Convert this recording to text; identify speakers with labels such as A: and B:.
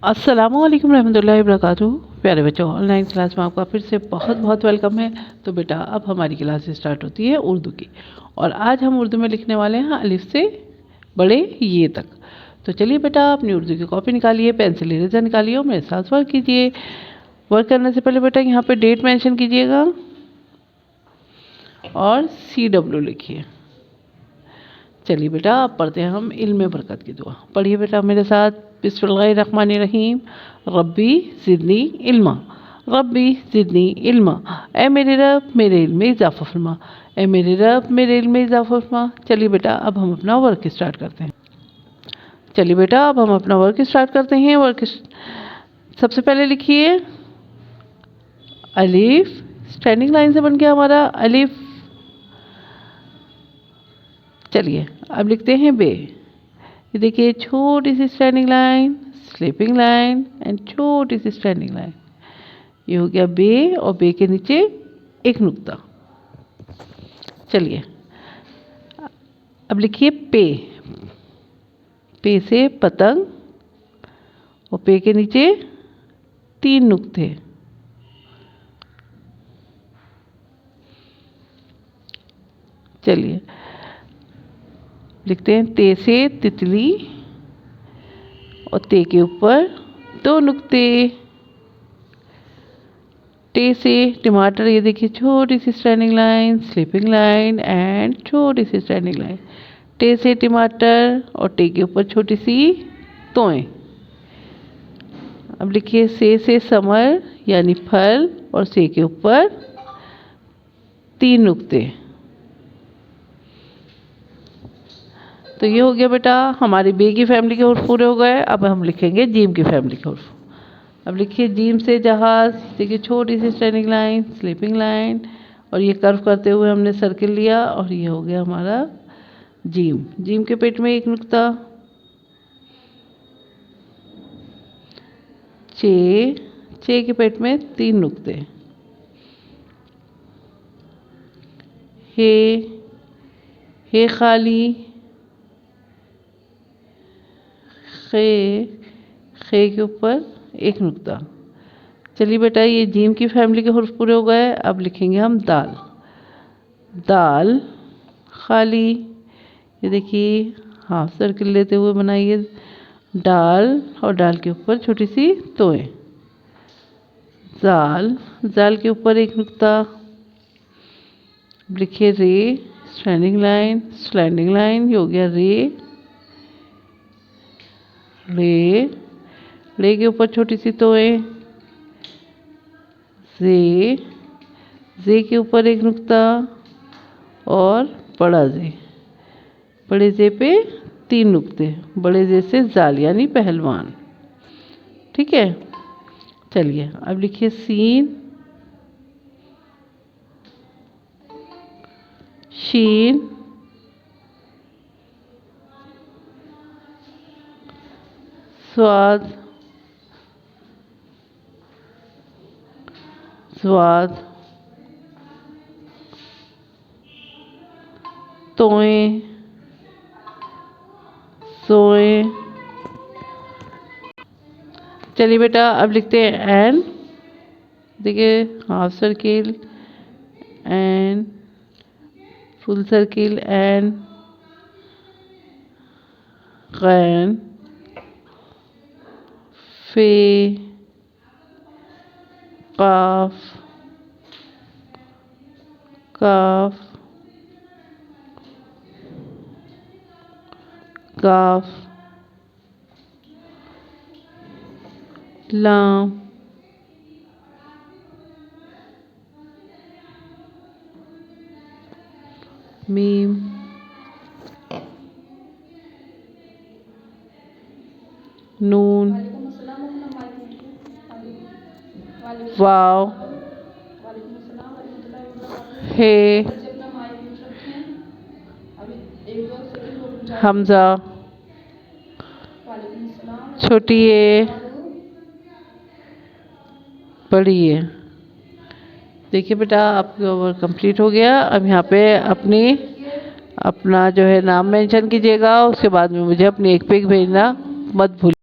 A: अस्सलामुअलैकुम रहमतुल्लाहि वबरकातुहू। प्यारे बच्चों, ऑनलाइन क्लास में आपका फिर से बहुत बहुत वेलकम है। तो बेटा अब हमारी क्लास स्टार्ट होती है उर्दू की, और आज हम उर्दू में लिखने वाले हैं अलिफ से बड़े ये तक। तो चलिए बेटा, अपनी उर्दू की कॉपी निकालिए, पेंसिल इरेजर निकालिए और मेरे साथ वर्क कीजिए। वर्क करने से पहले बेटा यहाँ पे डेट मेंशन कीजिएगा और CW लिखिए। चलिए बेटा, अब पढ़ते हैं हम इल्म बरकत की दुआ। पढ़िए बेटा मेरे साथ। बिस्मिल्लाहिर्रहमानिर्रहीम। रब्बी ज़िदनी इल्मा, रब्बी ज़िदनी इल्मा। ए मेरे रब, मेरे इल्म में इजाफ़ा फरमा। ए मेरे रब, मेरे इल्म में इजाफ़ा फरमा। चलिए बेटा, अब हम अपना वर्क स्टार्ट करते हैं। चलिए बेटा, अब हम अपना वर्क स्टार्ट करते हैं। सबसे पहले लिखिए अलिफ। स्टैंडिंग लाइन से बन गया हमारा अलिफ। चलिए अब लिखते हैं बे। ये देखिए, छोटी सी standing line, sleeping line and छोटी सी स्टैंडिंग लाइन। ये हो गया बे, और बे के नीचे एक नुक्ता। चलिए अब लिखिए पे। पे से पतंग, और पे के नीचे 3 नुक्ते। चलिए लिखते हैं ते से तितली, और ते के ऊपर 2 नुक्ते। टे से टमाटर। ये देखिए, छोटी सी standing line, sleeping line and छोटी सी स्टैंडिंग लाइन। टे से टमाटर, और टे के ऊपर छोटी सी तोएं। अब लिखिए से समर यानी फल, और से के ऊपर 3 नुक्ते। तो ये हो गया बेटा, हमारी बे की फैमिली के हुर्फ पूरे हो गए। अब हम लिखेंगे जीम की फैमिली के हुर्फ। अब लिखिए जीम से जहाज। देखिए, छोटी सी स्टैंडिंग लाइन, स्लीपिंग लाइन, और ये कर्व करते हुए हमने सर्किल लिया, और ये हो गया हमारा जीम। जीम के पेट में 1 नुक्ता। चे के पेट में 3 नुक्ते। हे खाली। खे के ऊपर 1 नुक्ता। चलिए बेटा, ये जीम की फैमिली के हुर्फ पूरे हो गए। अब लिखेंगे हम दाल। दाल खाली। ये देखिए, हाफ सर्किल लेते हुए बनाइए डाल, और डाल के ऊपर छोटी सी तोएं। जाल। जाल के ऊपर 1 नुक्ता। लिखिए रे। Standing line, slanting line. ये हो गया रे। रे के ऊपर छोटी सी तोएं। जे के ऊपर 1 नुक्ता, और बड़ा जे। बड़े जे पे 3 नुक्ते। बड़े जे से जाल यानी पहलवान। ठीक है। चलिए अब लिखिए सीन, शीन, स्वाद, स्वाद, तोएं, सोए। चलिए बेटा, अब लिखते हैं एन। देखिए, half circle and full circle and गैन, फे, काफ, काफ, काफ, लाम, मीम, नून, वाव, हे, हमजा, छोटी ए, बड़ी ए। देखिए बेटा, आपका वर्क कंप्लीट हो गया। अब यहाँ पे अपना जो है नाम मेंशन कीजिएगा। उसके बाद में मुझे अपनी एक पिक भेजना मत भूलिए।